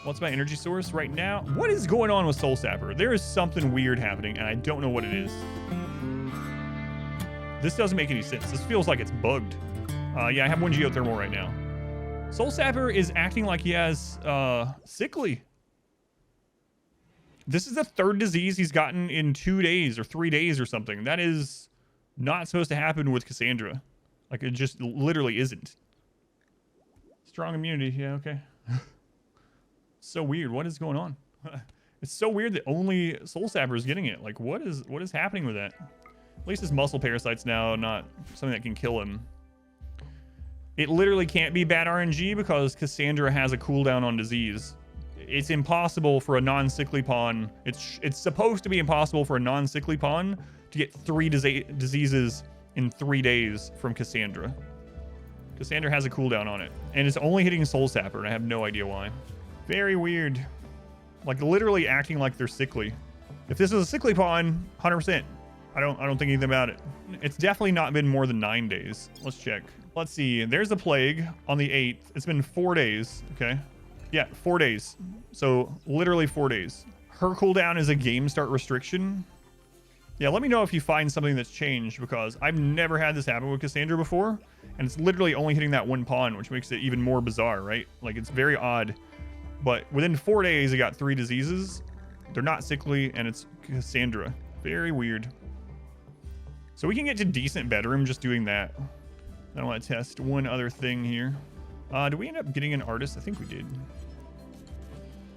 What's my energy source right now? What is going on with Soul Sapper? There is something weird happening, and I don't know what it is. This doesn't make any sense. This feels like it's bugged. Yeah, I have one geothermal right now. Soul Sapper is acting like he has sickly. This is the third disease he's gotten in 2 days or 3 days or something. That is not supposed to happen with Cassandra. Like, it just literally isn't. Strong immunity. Yeah, okay. So weird. What is going on? It's so weird that only Soul Sapper is getting it. Like, what is happening with that? At least his muscle parasite's now not something that can kill him. It literally can't be bad RNG because Cassandra has a cooldown on disease. It's impossible for a non-sickly pawn. It's supposed to be impossible for a non-sickly pawn to get 3 diseases in 3 days from Cassandra. Cassandra has a cooldown on it, and it's only hitting Soul Sapper, and I have no idea why. Very weird. Like, literally acting like they're sickly. If this was a sickly pawn, 100%. I don't think anything about it. It's definitely not been more than 9 days. Let's check. Let's see. There's a plague on the 8th. It's been 4 days. Okay. Yeah, 4 days. So literally 4 days. Her cooldown is a game start restriction. Yeah, let me know if you find something that's changed, because I've never had this happen with Cassandra before, and it's literally only hitting that one pawn, which makes it even more bizarre, right? Like, it's very odd. But within 4 days, it got 3 diseases. They're not sickly, and it's Cassandra. Very weird. So we can get to decent bedroom just doing that. I want to test one other thing here. Do we end up getting an artist? I think we did.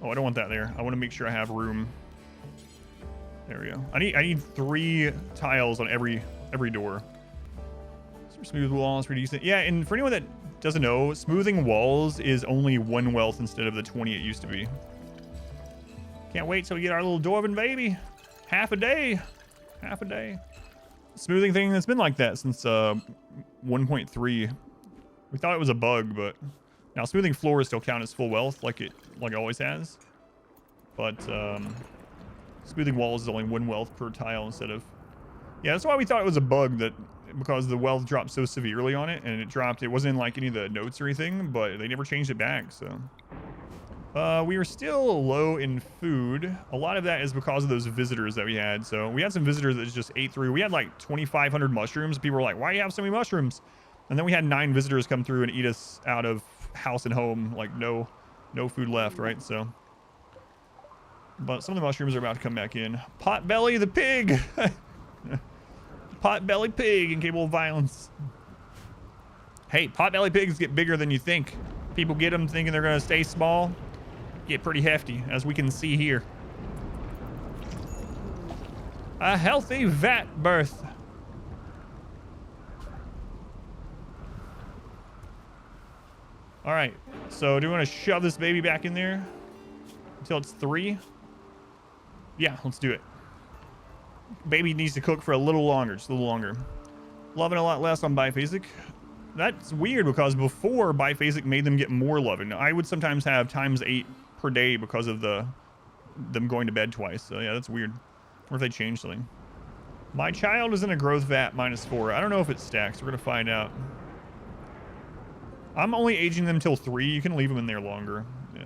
Oh, I don't want that there. I want to make sure I have room. There we go. I need 3 tiles on every door. Some smooth walls, pretty decent. Yeah, and for anyone that doesn't know, smoothing walls is only 1 wealth instead of the 20 it used to be. Can't wait till we get our little Dwarven baby. Half a day. Half a day. Smoothing thing that's been like that since 1.3. We thought it was a bug, but now smoothing floors still count as full wealth like it always has. But smoothing walls is only 1 wealth per tile instead of... Yeah, that's why we thought it was a bug, that because the wealth dropped so severely on it, and it wasn't in like any of the notes or anything, but they never changed it back, so... we were still low in food. A lot of that is because of those visitors that we had. So we had some visitors that just ate through. We had like 2,500 mushrooms. People were like, why do you have so many mushrooms? And then we had 9 visitors come through and eat us out of house and home. Like no food left, right? So, but some of the mushrooms are about to come back in. Potbelly the pig. Potbelly pig incapable of violence. Hey, potbelly pigs get bigger than you think. People get them thinking they're going to stay small. Get pretty hefty, as we can see here. A healthy vat birth. All right, so do we want to shove this baby back in there until it's 3? Yeah, let's do it. Baby needs to cook for a little longer, just a little longer. Loving a lot less on biphasic. That's weird, because before biphasic made them get more loving. I would sometimes have ×8 per day because of them going to bed twice. So yeah, that's weird. Or if they changed something. My child is in a growth vat -4. I don't know if it stacks. We're gonna find out. I'm only aging them till 3. You can leave them in there longer. Yeah.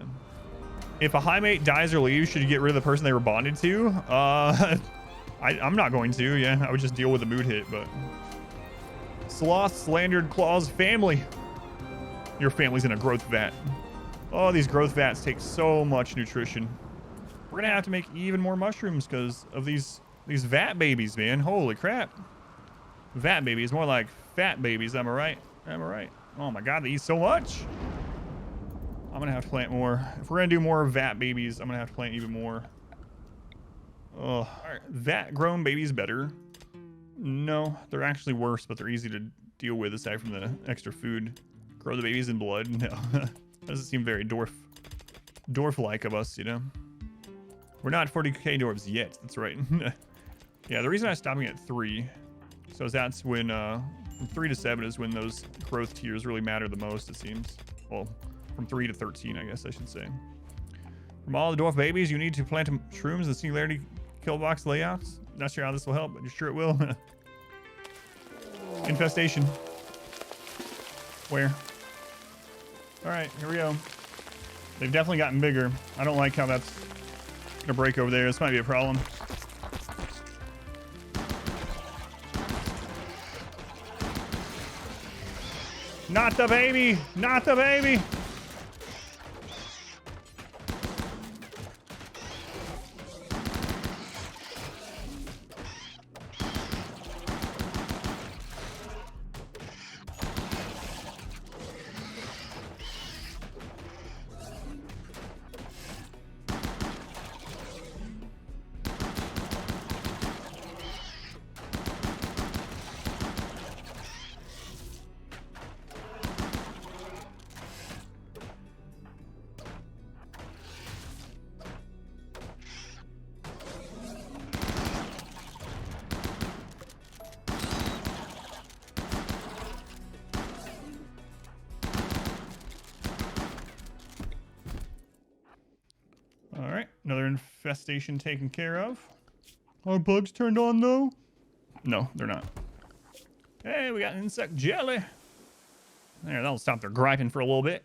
If a Highmate dies or leaves, should you get rid of the person they were bonded to? I'm not going to. Yeah, I would just deal with the mood hit. But Sloth, Slandered Claws family. Your family's in a growth vat. Oh, these growth vats take so much nutrition. We're gonna have to make even more mushrooms because of these vat babies, man. Holy crap. Vat babies, more like fat babies. Am I right? Am I right? Oh my god, they eat so much. I'm gonna have to plant more. If we're gonna do more vat babies, I'm gonna have to plant even more. Oh, all right. Vat grown babies better. No, they're actually worse, but they're easy to deal with aside from the extra food. Grow the babies in blood. No. Doesn't seem very dwarf-like of us, you know. We're not 40k dwarves yet. That's right. Yeah, the reason I'm stopping at 3, so that's when from 3 to 7 is when those growth tiers really matter the most, it seems. Well, from 3 to 13, I guess I should say. From all the dwarf babies, you need to plant shrooms and singularity kill box layouts. Not sure how this will help, but you're sure it will. Infestation. Where? All right, here we go. They've definitely gotten bigger. I don't like how that's gonna break over there. This might be a problem. Not the baby! Not the baby! Another infestation taken care of. Are bugs turned on though? No, they're not. Hey, we got insect jelly. There, that'll stop their griping for a little bit.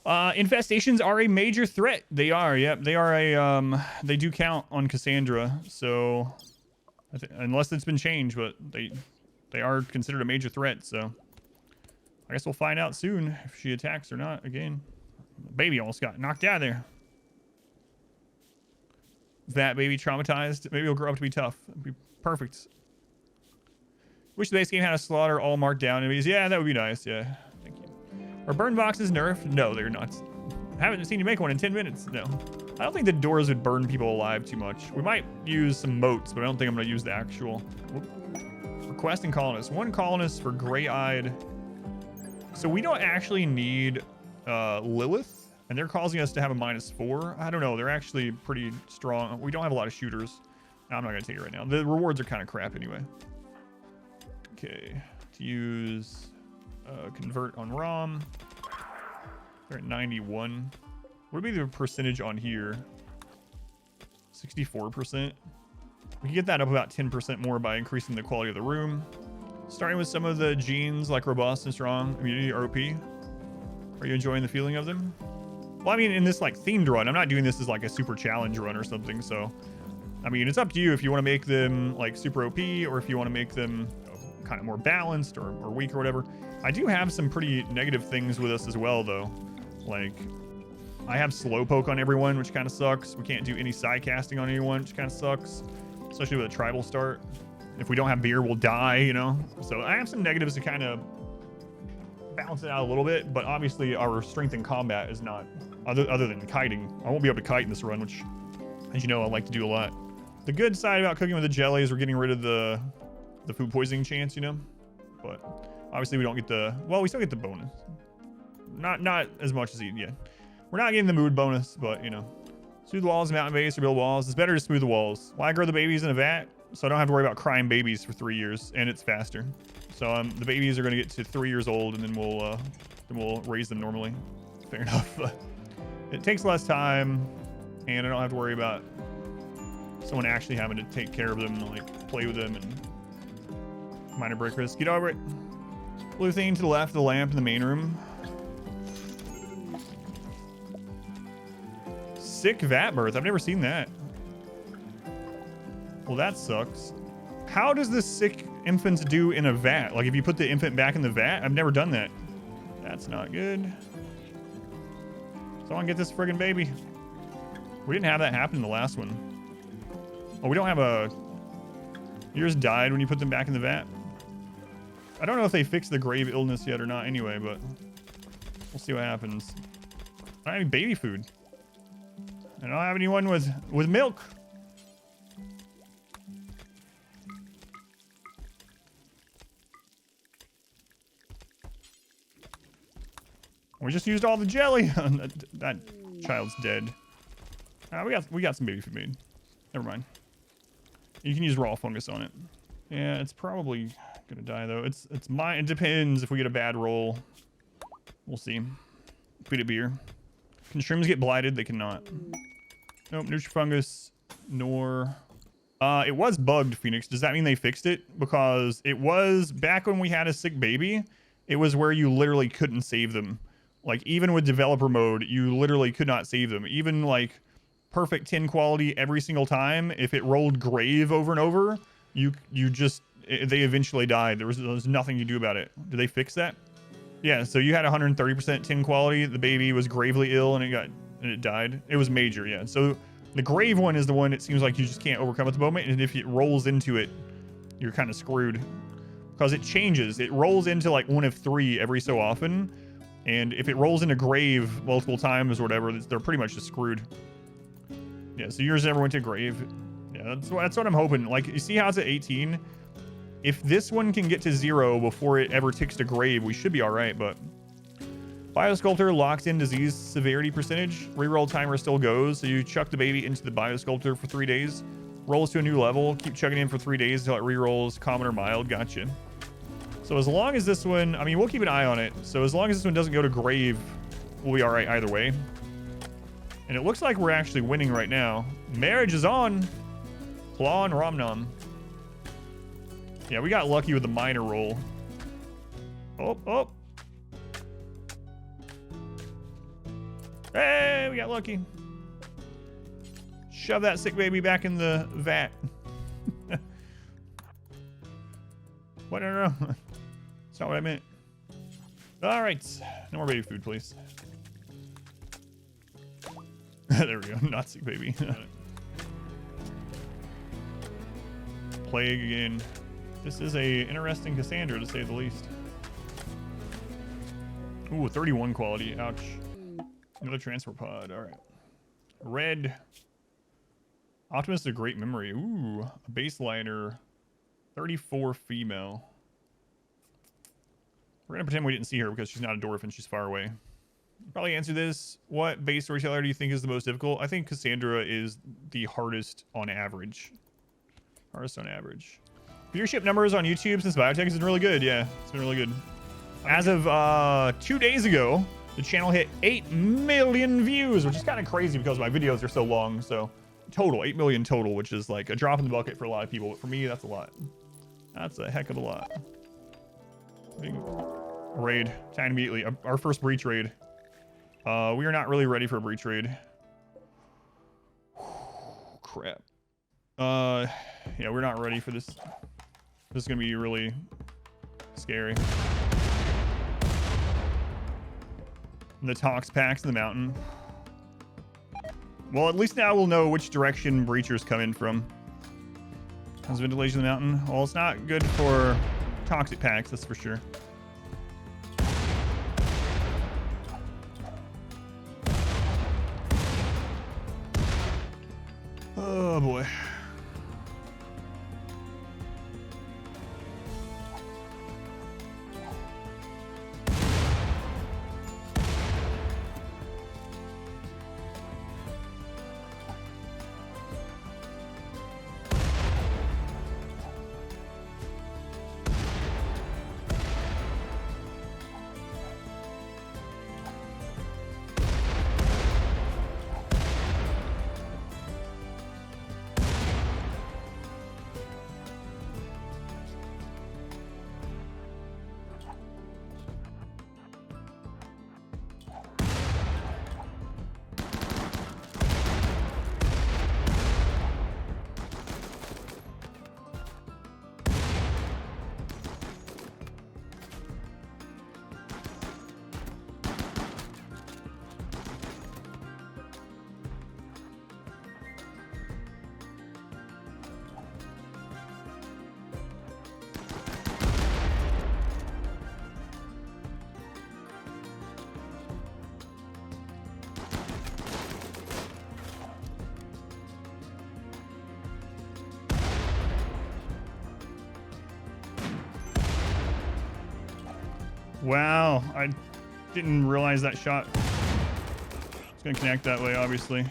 Infestations are a major threat. They are, yep. They are a, they do count on Cassandra. So, unless it's been changed, but they are considered a major threat. So, I guess we'll find out soon if she attacks or not again. Baby almost got knocked out of there. That baby traumatized. Maybe he'll grow up to be tough. It'd be perfect. Wish the base game had a slaughter all marked down enemies. Yeah, that would be nice. Yeah. Thank you. Are burn boxes nerfed? No, they're not. I haven't seen you make one in 10 minutes. No. I don't think the doors would burn people alive too much. We might use some moats, but I don't think I'm going to use the actual. Whoop. Requesting colonists. One colonist for gray-eyed. So we don't actually need Lilith. And they're causing us to have a -4. I don't know. They're actually pretty strong. We don't have a lot of shooters. No, I'm not going to take it right now. The rewards are kind of crap anyway. Okay. To use convert on ROM. They're at 91. What would be the percentage on here? 64%. We can get that up about 10% more by increasing the quality of the room. Starting with some of the genes like robust and strong, immunity, or OP. Are you enjoying the feeling of them? Well, I mean, in this like themed run, I'm not doing this as like a super challenge run or something. So, I mean, it's up to you if you want to make them like super OP or if you want to make them kind of more balanced or weak or whatever. I do have some pretty negative things with us as well, though. Like, I have slowpoke on everyone, which kind of sucks. We can't do any side casting on anyone, which kind of sucks, especially with a tribal start. If we don't have beer, we'll die, you know? So I have some negatives to kind of balance it out a little bit, but obviously our strength in combat is not, other than kiting. I won't be able to kite in this run, which, as you know, I like to do a lot. The good side about cooking with the jelly is we're getting rid of the food poisoning chance, you know? But obviously we don't get the, well, we still get the bonus. Not as much as, yeah. We're not getting the mood bonus, but, you know. Smooth walls, mountain base, or build walls. It's better to smooth the walls. Why grow the babies in a vat? So I don't have to worry about crying babies for 3 years, and it's faster. So the babies are going to get to 3 years old, and then we'll raise them normally. Fair enough. It takes less time, and I don't have to worry about someone actually having to take care of them and like play with them and minor break risk. Get over it. Blue thing to the left of the lamp in the main room. Sick vat birth. I've never seen that. Well, that sucks. How does this sick infants do in a vat? Like if you put the infant back in the vat? I've never done that. That's not good. Someone get this friggin' baby. We didn't have that happen in the last one. Oh, we don't have a... Yours died when you put them back in the vat. I don't know if they fixed the grave illness yet or not anyway, but we'll see what happens. I don't have any baby food. I don't have anyone with milk. We just used all the jelly. That child's dead. We got some baby food made. Never mind. You can use raw fungus on it. Yeah, it's probably gonna die though. It depends if we get a bad roll. We'll see. Feed it beer. Can shrooms get blighted? They cannot. Nope, nutrifungus, nor... it was bugged, Phoenix. Does that mean they fixed it? Because it was, back when we had a sick baby, it was where you literally couldn't save them. Like, even with developer mode, you literally could not save them. Even, like, perfect 10 quality every single time, if it rolled grave over and over, they eventually died. There was nothing you do about it. Did they fix that? Yeah, so you had 130% 10 quality. The baby was gravely ill and it died. It was major, yeah. So the grave one is the one it seems like you just can't overcome at the moment, and if it rolls into it, you're kind of screwed. Because it changes. It rolls into like one of 3 every so often, and if it rolls into grave multiple times or whatever, they're pretty much just screwed. Yeah, so yours never went to grave. Yeah, that's what I'm hoping. Like, you see how it's at 18? If this one can get to 0 before it ever ticks to grave, we should be all right, but... Biosculptor locks in disease severity percentage. Reroll timer still goes, so you chuck the baby into the Biosculptor for 3 days. Rolls to a new level. Keep chugging in for 3 days until it rerolls common or mild. Gotcha. So as long as this one... I mean, we'll keep an eye on it. So as long as this one doesn't go to grave, we'll be all right either way. And it looks like we're actually winning right now. Marriage is on. Claw and Romnom. Yeah, we got lucky with the minor roll. Oh. Hey, we got lucky. Shove that sick baby back in the vat. What? No. That's not what I meant. All right. No more baby food, please. There we go. Not sick baby. Plague again. This is a interesting Cassandra, to say the least. Ooh, 31 quality. Ouch. Another transfer pod. All right. Red. Optimus is a great memory. Ooh, a baseliner. 34 female. We're going to pretend we didn't see her because she's not a dwarf and she's far away. Probably answer this. What base storyteller do you think is the most difficult? I think Cassandra is the hardest on average. Hardest on average. Viewership numbers on YouTube since Biotech has been really good. Yeah, it's been really good. As of 2 days ago, the channel hit 8 million views, which is kind of crazy because my videos are so long. So total, 8 million total, which is like a drop in the bucket for a lot of people. But for me, that's a lot. That's a heck of a lot. Big raid. Time immediately. Our first breach raid. We are not really ready for a breach raid. Crap. Yeah, we're not ready for this. This is gonna be really scary. And the tox packs in the mountain. Well, at least now we'll know which direction breachers come in from. How's ventilation in the mountain? Well, it's not good for toxic packs, that's for sure. Oh boy. Wow, I didn't realize that shot. It's gonna connect that way, obviously.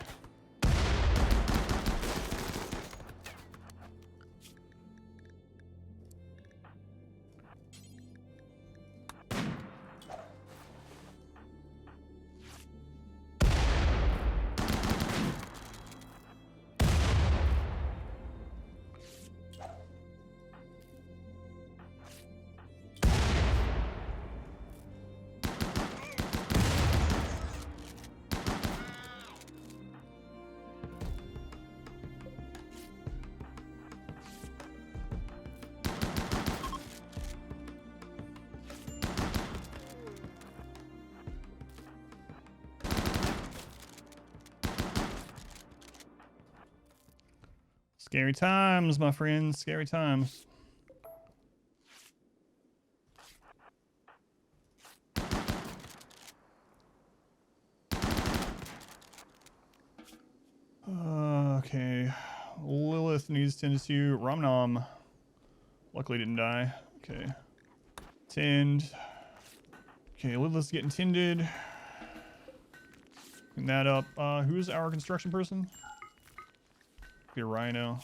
Scary times, my friends. Scary times. Okay. Lilith needs tend to. Romnom. Luckily didn't die. Okay. Tend. Okay, Lilith's getting tended. Clean that up. Who's our construction person? Be a Rhino.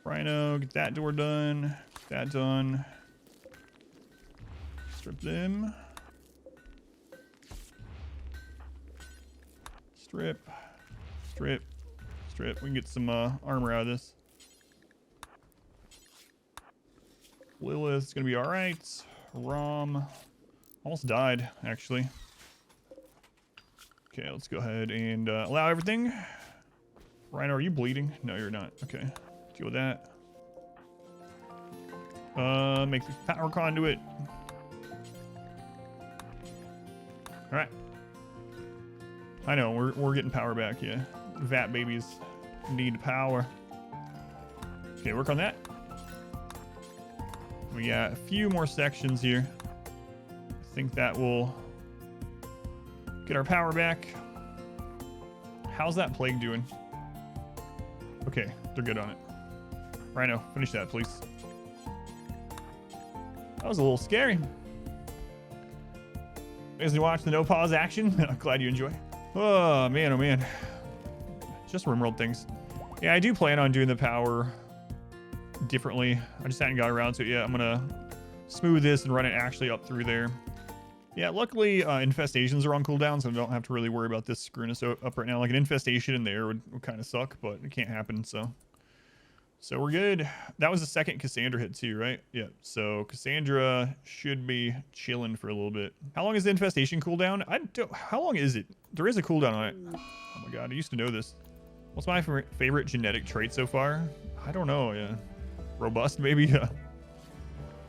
Rhino, get that door done. Get that done. Strip them. Strip. Strip. Strip. We can get some armor out of this. Lilith's gonna be alright. Rom almost died, actually. Okay, let's go ahead and allow everything. Rhino, are you bleeding? No, you're not. Okay. Deal with that. Make the power conduit. Alright. I know, we're getting power back, yeah. Vat babies need power. Okay, work on that. We got a few more sections here. I think that will get our power back. How's that plague doing? Okay, they're good on it. Rhino, finish that, please. That was a little scary. As you watch the no pause action, I'm glad you enjoy. Oh man, oh man. Just RimWorld things. Yeah, I do plan on doing the power differently. I just hadn't got around to it yet. I'm gonna smooth this and run it actually up through there. Yeah, luckily infestations are on cooldown, so I don't have to really worry about this screwing us up right now. Like an infestation in there would kind of suck, but it can't happen, so we're good. That was the second Cassandra hit too, right? Yeah, so Cassandra should be chilling for a little bit. How long is the infestation cooldown? How long is it? There is a cooldown on it. Oh my god, I used to know this. What's my favorite genetic trait so far? I don't know, yeah. Robust, maybe? Yeah.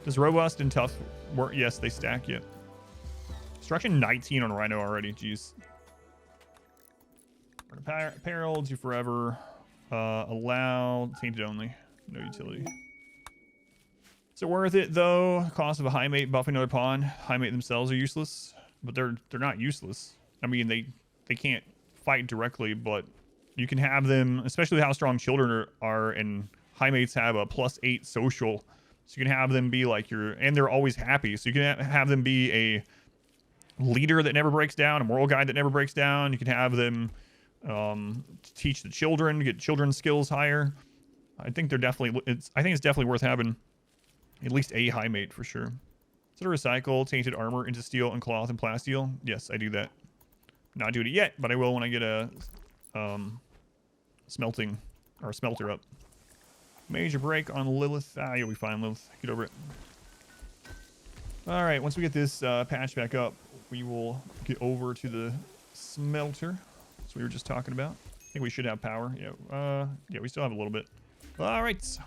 Does robust and tough work? Yes, they stack, yeah. Destruction 19 on Rhino already, jeez. Apparel, do forever. Allow, tainted only. No utility. Is it worth it though? Cost of a Highmate buffing another pawn. Highmate themselves are useless, but they're not useless. I mean, they can't fight directly, but you can have them, especially how strong children are, and Highmates have a +8 social. So you can have them be like and they're always happy. So you can have them be a leader that never breaks down, a moral guide that never breaks down. You can have them teach the children, get children's skills higher. I think it's definitely worth having at least a Highmate for sure. So to recycle tainted armor into steel and cloth and plasteel. Yes, I do that. Not doing it yet, but I will when I get a smelter up. Major break on Lilith. You'll be fine, Lilith. Get over it. All right, once we get this patch back up, we will get over to the smelter. That's what we were just talking about. I think we should have power. Yeah, yeah, we still have a little bit. All right. Start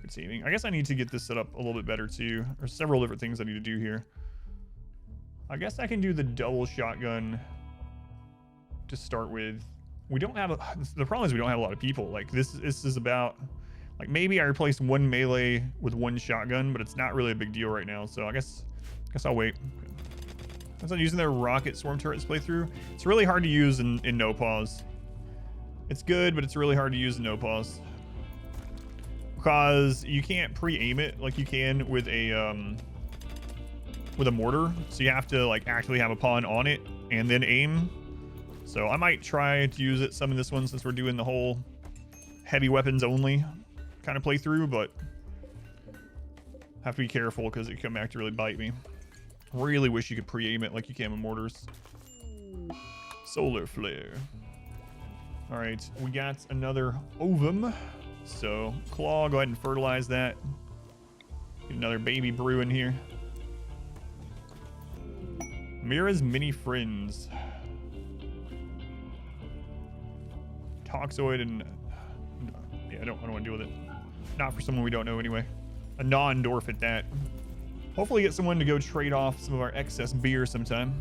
saving. I guess I need to get this set up a little bit better too. There's several different things I need to do here. I guess I can do the double shotgun to start with. We don't have the problem is we don't have a lot of people. Like this is about, like, maybe I replace one melee with one shotgun, but it's not really a big deal right now. So I guess I'll wait. Since I'm using their Rocketswarm turrets playthrough, it's really hard to use in no pause. It's good, but it's really hard to use in no pause because you can't pre-aim it like you can with a mortar. So you have to like actually have a pawn on it and then aim. So I might try to use it some in this one since we're doing the whole heavy weapons only kind of playthrough, but have to be careful because it can come back to really bite me. Really wish you could pre-aim it like you can with mortars. Solar flare. All right, we got another ovum. So claw, go ahead and fertilize that. Get another baby brew in here. Mira's mini friends. Toxoid and yeah, I don't want to deal with it. Not for someone we don't know anyway. A non-dwarf at that. Hopefully get someone to go trade off some of our excess beer sometime.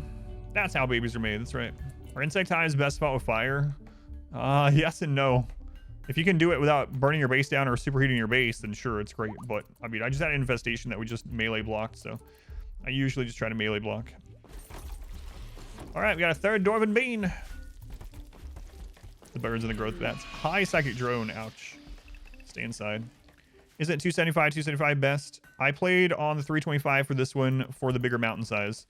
That's how babies are made, that's right. Our insect hive is best fought with fire. Yes and no. If you can do it without burning your base down or superheating your base, then sure, it's great. But, I mean, I just had an infestation that we just melee blocked, so I usually just try to melee block. All right, we got a third Dwarven Bean. The birds and the growth bats. High psychic drone. Ouch. Stay inside. Is it 275, 275 best? I played on the 325 for this one for the bigger mountain size.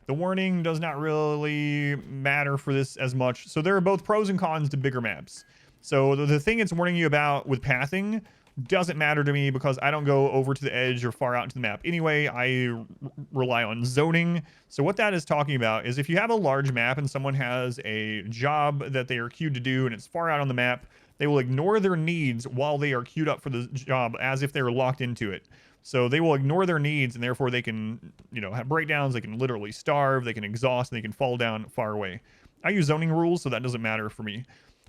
The warning does not really matter for this as much. So there are both pros and cons to bigger maps. So the thing it's warning you about with pathing doesn't matter to me because I don't go over to the edge or far out into the map. Anyway, I rely on zoning. So what that is talking about is if you have a large map and someone has a job that they are queued to do and it's far out on the map, they will ignore their needs while they are queued up for the job as if they were locked into it. So they will ignore their needs and therefore they can, you know, have breakdowns. They can literally starve. They can exhaust and they can fall down far away. I use zoning rules, so that doesn't matter for me.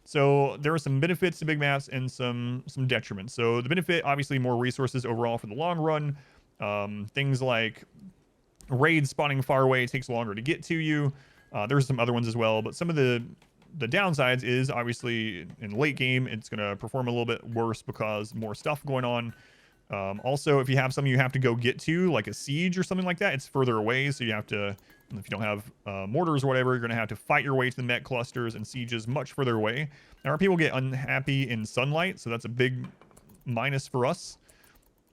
So there are some benefits to big maps and some detriments. So the benefit, obviously, more resources overall for the long run. Things like raids spawning far away, it takes longer to get to you. There's some other ones as well, but some of the downsides is obviously in late game, it's going to perform a little bit worse because more stuff going on. Also, if you have something you have to go get to, like a siege or something like that, it's further away, so you have to, if you don't have mortars or whatever, you're going to have to fight your way to the mech clusters and sieges much further away. Now, our people get unhappy in sunlight, so that's a big minus for us.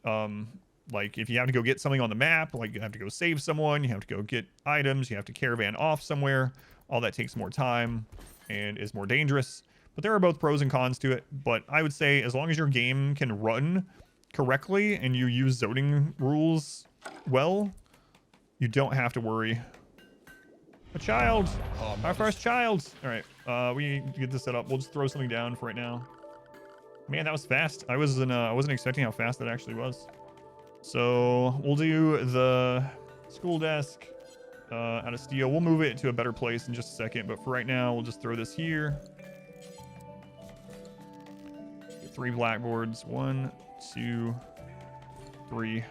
Like, if you have to go get something on the map, like you have to go save someone, you have to go get items, you have to caravan off somewhere, all that takes more time and is more dangerous. But there are both pros and cons to it, but I would say as long as your game can run correctly and you use zoning rules well, you don't have to worry. A child! Our first child! Alright, we need to get this set up. We'll just throw something down for right now. Man, that was fast. I wasn't expecting how fast that actually was. So we'll do the school desk out of steel. We'll move it to a better place in just a second, but for right now, we'll just throw this here. Get 3 blackboards. 1, 2, 3.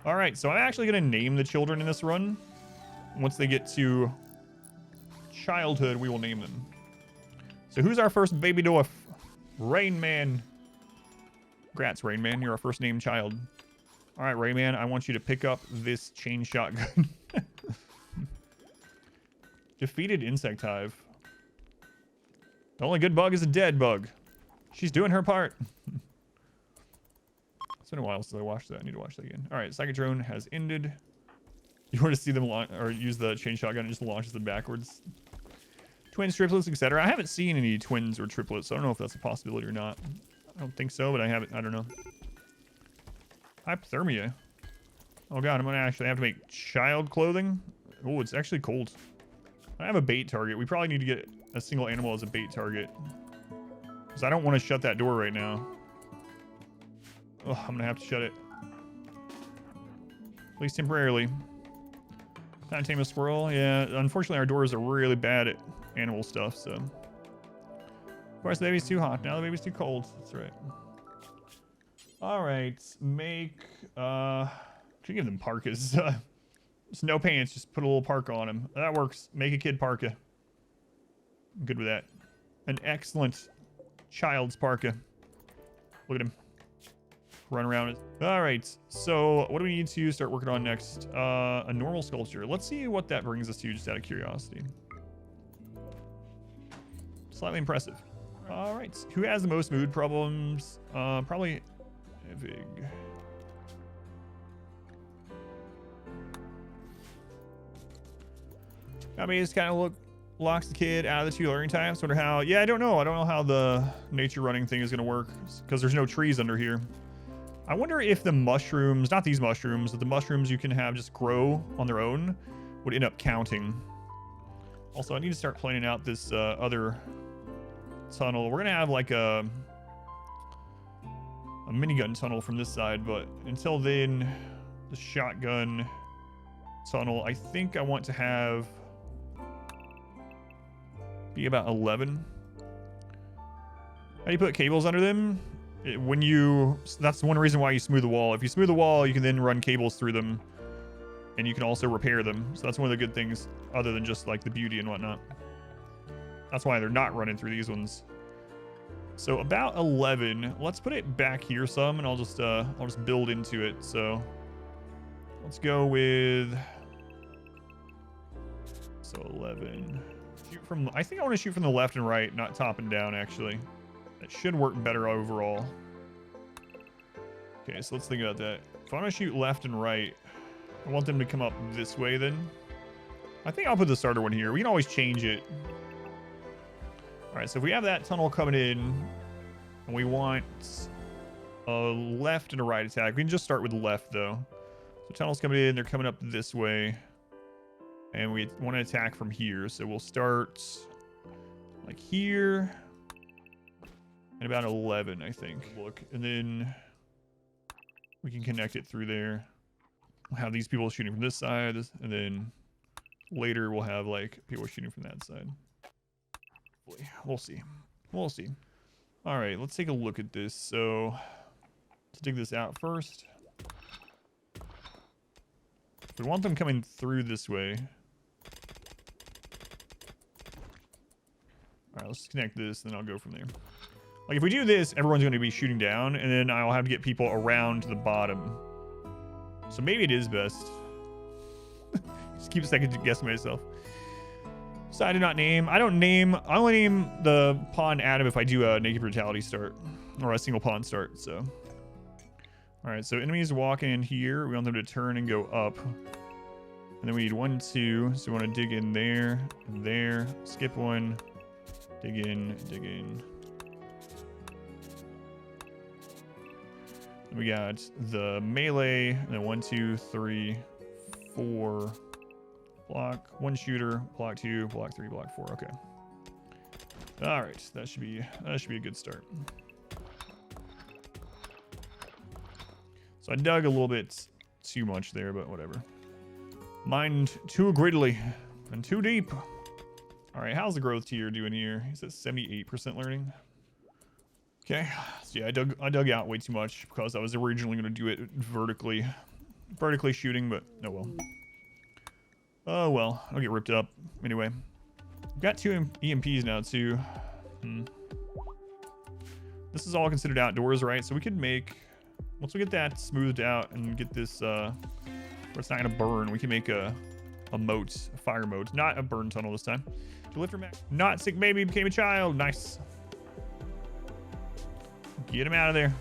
All right, so I'm actually gonna name the children in this run. Once they get to childhood, we will name them. So who's our first Baby Dwarf? Rain Man. Congrats, Rain Man, you're our first named child. All right, Rain Man, I want you to pick up this chain shotgun. Defeated insect hive. The only good bug is a dead bug. She's doing her part. It's been a while since I watched that. I need to watch that again. All right, Psychic Drone has ended. You want to see them launch or use the chain shotgun and just launches them backwards. Twins, triplets, etc. I haven't seen any twins or triplets, so I don't know if that's a possibility or not. I don't think so, but I haven't. I don't know. Hypothermia. Oh god, I'm gonna actually have to make child clothing. Oh, it's actually cold. I have a bait target. We probably need to get a single animal as a bait target, because I don't want to shut that door right now. Oh, I'm gonna have to shut it. At least temporarily. Time to tame a squirrel. Yeah, unfortunately our doors are really bad at animal stuff, so. Of course the baby's too hot. Now the baby's too cold. That's right. Alright, make should give them parkas. Just no pants, just put a little parka on him. That works. Make a kid parka. I'm good with that. An excellent child's parka. Look at him. Run around it. All right, so what do we need to start working on next? A normal sculpture. Let's see what that brings us to, just out of curiosity. Slightly impressive. All right, who has the most mood problems? Probably Evig. I mean, it's kind of locks the kid out of the 2 learning times. Sort of how, yeah, I don't know how the nature running thing is going to work, because there's no trees under here. I wonder if the mushrooms, not these mushrooms, but the mushrooms you can have just grow on their own would end up counting. Also, I need to start planning out this other tunnel. We're going to have like a minigun tunnel from this side, but until then, the shotgun tunnel, I think I want to have be about 11. How do you put cables under them? That's one reason why you smooth the wall. If you smooth the wall, you can then run cables through them, and you can also repair them. So that's one of the good things, other than just like the beauty and whatnot. That's why they're not running through these ones. So about 11. Let's put it back here some, and I'll just build into it. So let's go with 11. Shoot from. I think I want to shoot from the left and right, not top and down. Actually, that should work better overall. Okay, so let's think about that. If I want to shoot left and right, I want them to come up this way. Then I think I'll put the starter one here. We can always change it. All right, so if we have that tunnel coming in, and we want a left and a right attack, we can just start with left, though. So tunnel's coming in, they're coming up this way, and we want to attack from here. So we'll start like here, and about 11, I think. Look, and then we can connect it through there. We'll have these people shooting from this side, and then later we'll have like people shooting from that side. We'll see. We'll see. All right, let's take a look at this. So let's dig this out first. We want them coming through this way. All right, let's connect this, then I'll go from there. Like if we do this, everyone's going to be shooting down, and then I'll have to get people around to the bottom. So maybe it is best. Just keep second guessing myself. So I do not name. I don't name. I only name the pawn Adam if I do a naked brutality start or a single pawn start. So, all right. So enemies walking in here. We want them to turn and go up. And then we need 1, 2. So we want to dig in there and there. Skip one. Dig in. Dig in. We got the melee. And then 1, 2, 3, 4. Block 1 shooter, block 2, block 3, block 4. Okay. All right, that should be a good start. So I dug a little bit too much there, but whatever. Mined too greedily and too deep. All right, how's the growth tier doing here? He's at 78% learning. Okay, so yeah, I dug out way too much because I was originally going to do it vertically shooting, but oh well. Oh, well, I'll get ripped up. Anyway, we've got 2 EMPs now, too. This is all considered outdoors, right? So we could make, once we get that smoothed out and get this, where it's not going to burn, we can make a moat, a fire moat. Not a burn tunnel this time. To lift her back. Not sick baby became a child. Nice. Get him out of there.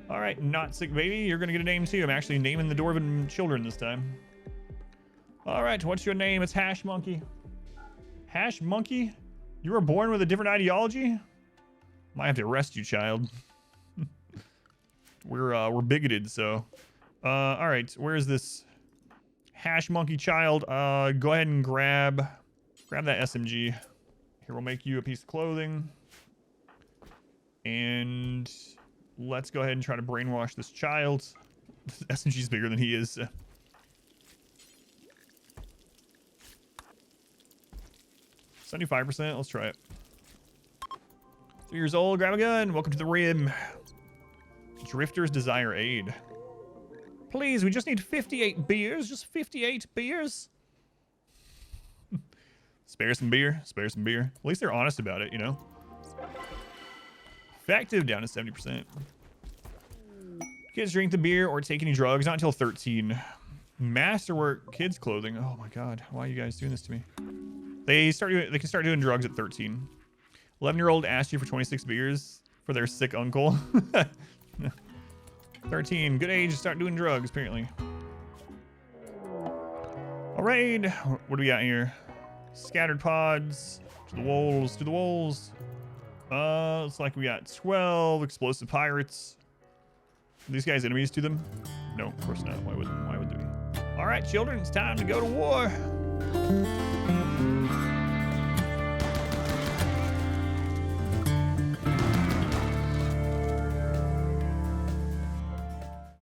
All right, not sick baby. You're going to get a name too. I'm actually naming the Dwarven children this time. All right, what's your name? It's Hash Monkey. Hash Monkey? You were born with a different ideology? Might have to arrest you, child. We're bigoted, so. All right, where is this Hash Monkey child? Go ahead and grab that SMG. Here, we'll make you a piece of clothing. And let's go ahead and try to brainwash this child. SMG's bigger than he is. 75%. Let's try it. 3 years old. Grab a gun. Welcome to the Rim. Drifters desire aid. Please, we just need 58 beers. Just 58 beers. Spare some beer. Spare some beer. At least they're honest about it, you know. Effective down to 70%. Kids drink the beer or take any drugs. Not until 13. Masterwork kids clothing. Oh my god. Why are you guys doing this to me? They can start doing drugs at 13. 11-year-old asked you for 26 beers for their sick uncle. 13. Good age to start doing drugs, apparently. All right. What do we got here? Scattered pods. To the wolves. To the wolves. Looks like we got 12 explosive pirates. Are these guys enemies to them? No, of course not. Why would they be? All right, children, it's time to go to war.